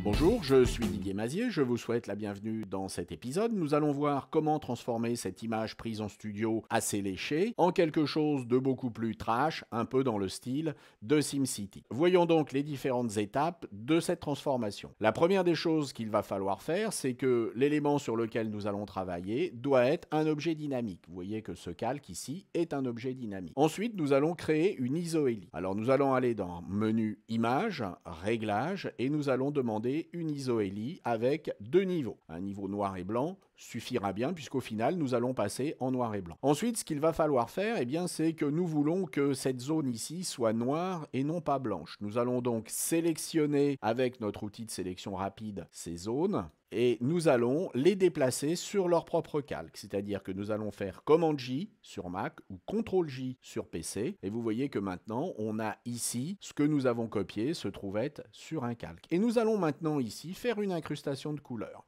Bonjour, je suis Didier Mazier, je vous souhaite la bienvenue dans cet épisode. Nous allons voir comment transformer cette image prise en studio assez léchée en quelque chose de beaucoup plus trash, un peu dans le style de SimCity. Voyons donc les différentes étapes de cette transformation. La première des choses qu'il va falloir faire, c'est que l'élément sur lequel nous allons travailler doit être un objet dynamique. Vous voyez que ce calque ici est un objet dynamique. Ensuite, nous allons créer une isoélie. Alors nous allons aller dans Menu Images, Réglages, et nous allons demander une isoélie avec deux niveaux. Un niveau noir et blanc suffira bien puisqu'au final nous allons passer en noir et blanc. Ensuite, ce qu'il va falloir faire, c'est que nous voulons que cette zone ici soit noire et non pas blanche. Nous allons donc sélectionner avec notre outil de sélection rapide ces zones et nous allons les déplacer sur leur propre calque. C'est-à-dire que nous allons faire Command J sur Mac ou Ctrl J sur PC. Et vous voyez que maintenant, on a ici ce que nous avons copié se trouve être sur un calque. Et nous allons maintenant ici faire une incrustation de couleurs.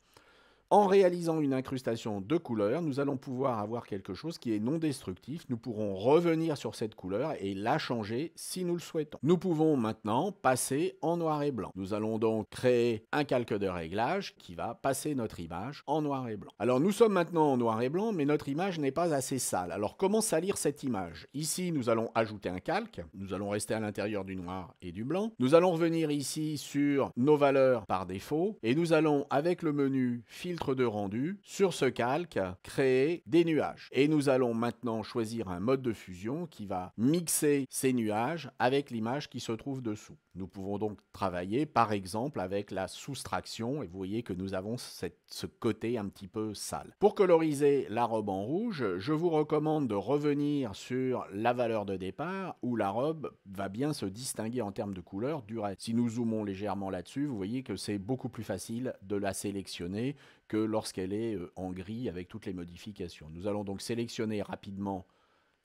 En réalisant une incrustation de couleurs, nous allons pouvoir avoir quelque chose qui est non destructif. Nous pourrons revenir sur cette couleur et la changer si nous le souhaitons. Nous pouvons maintenant passer en noir et blanc. Nous allons donc créer un calque de réglage qui va passer notre image en noir et blanc. Alors nous sommes maintenant en noir et blanc, mais notre image n'est pas assez sale. Alors comment salir cette image? Ici, nous allons ajouter un calque. Nous allons rester à l'intérieur du noir et du blanc. Nous allons revenir ici sur nos valeurs par défaut et nous allons, avec le menu filtre de rendu, sur ce calque, créer des nuages. Et nous allons maintenant choisir un mode de fusion qui va mixer ces nuages avec l'image qui se trouve dessous. Nous pouvons donc travailler par exemple avec la soustraction et vous voyez que nous avons ce côté un petit peu sale. Pour coloriser la robe en rouge, je vous recommande de revenir sur la valeur de départ où la robe va bien se distinguer en termes de couleur du reste. Si nous zoomons légèrement là-dessus, vous voyez que c'est beaucoup plus facile de la sélectionner que lorsqu'elle est en gris avec toutes les modifications. Nous allons donc sélectionner rapidement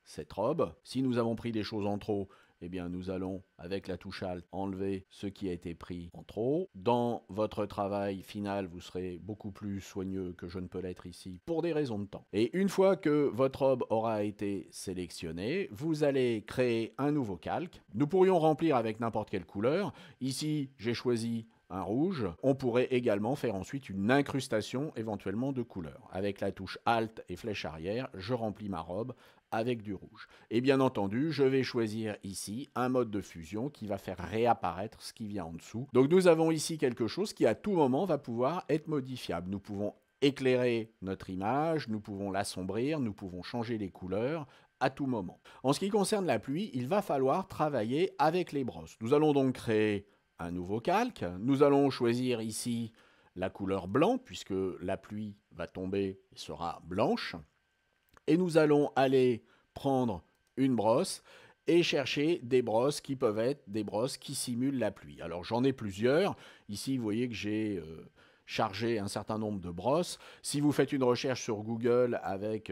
cette robe. Si nous avons pris des choses en trop, nous allons, avec la touche Alt, enlever ce qui a été pris en trop. Dans votre travail final, vous serez beaucoup plus soigneux que je ne peux l'être ici pour des raisons de temps. Et une fois que votre robe aura été sélectionnée, vous allez créer un nouveau calque. Nous pourrions remplir avec n'importe quelle couleur. Ici, j'ai choisi un rouge. On pourrait également faire ensuite une incrustation éventuellement de couleur. Avec la touche Alt et flèche arrière, je remplis ma robe avec du rouge. Et bien entendu, je vais choisir ici un mode de fusion qui va faire réapparaître ce qui vient en dessous. Donc nous avons ici quelque chose qui à tout moment va pouvoir être modifiable. Nous pouvons éclairer notre image, nous pouvons l'assombrir, nous pouvons changer les couleurs à tout moment. En ce qui concerne la pluie, il va falloir travailler avec les brosses. Nous allons donc créer un nouveau calque. Nous allons choisir ici la couleur blanc puisque la pluie va tomber et sera blanche. Et nous allons aller prendre une brosse et chercher des brosses qui peuvent être des brosses qui simulent la pluie. Alors j'en ai plusieurs. Ici, vous voyez que j'ai chargé un certain nombre de brosses. Si vous faites une recherche sur Google avec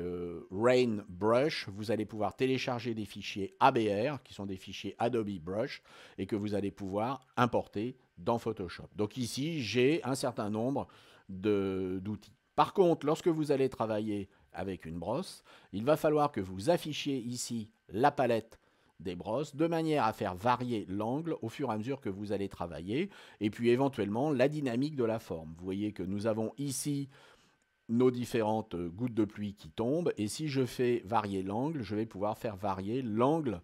Rain Brush, vous allez pouvoir télécharger des fichiers ABR, qui sont des fichiers Adobe Brush, et que vous allez pouvoir importer dans Photoshop. Donc ici, j'ai un certain nombre d'outils. Par contre, lorsque vous allez travailler avec une brosse, il va falloir que vous affichiez ici la palette des brosses de manière à faire varier l'angle au fur et à mesure que vous allez travailler et puis éventuellement la dynamique de la forme. Vous voyez que nous avons ici nos différentes gouttes de pluie qui tombent et si je fais varier l'angle, je vais pouvoir faire varier l'angle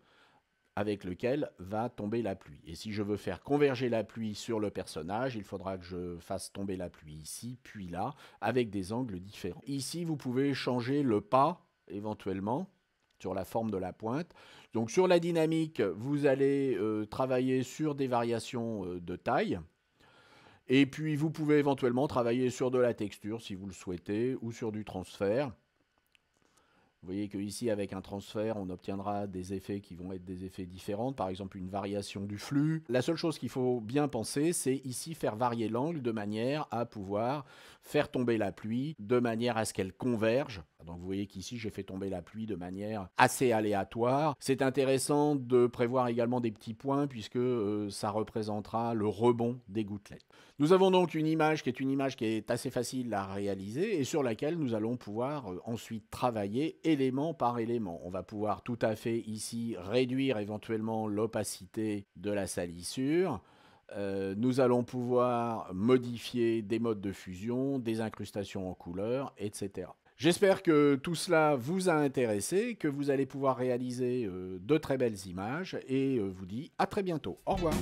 avec lequel va tomber la pluie. Et si je veux faire converger la pluie sur le personnage, il faudra que je fasse tomber la pluie ici, puis là, avec des angles différents. Ici, vous pouvez changer le pas, éventuellement, sur la forme de la pointe. Donc sur la dynamique, vous allez travailler sur des variations de taille. Et puis vous pouvez éventuellement travailler sur de la texture si vous le souhaitez, ou sur du transfert. Vous voyez qu'ici, avec un transfert, on obtiendra des effets qui vont être des effets différents, par exemple une variation du flux. La seule chose qu'il faut bien penser, c'est ici faire varier l'angle de manière à pouvoir faire tomber la pluie, de manière à ce qu'elle converge. Donc vous voyez qu'ici, j'ai fait tomber la pluie de manière assez aléatoire. C'est intéressant de prévoir également des petits points, puisque ça représentera le rebond des gouttelettes. Nous avons donc une image qui est assez facile à réaliser et sur laquelle nous allons pouvoir ensuite travailler élément par élément. On va pouvoir tout à fait ici réduire éventuellement l'opacité de la salissure. Nous allons pouvoir modifier des modes de fusion, des incrustations en couleur, etc. J'espère que tout cela vous a intéressé, que vous allez pouvoir réaliser de très belles images et vous dis à très bientôt. Au revoir.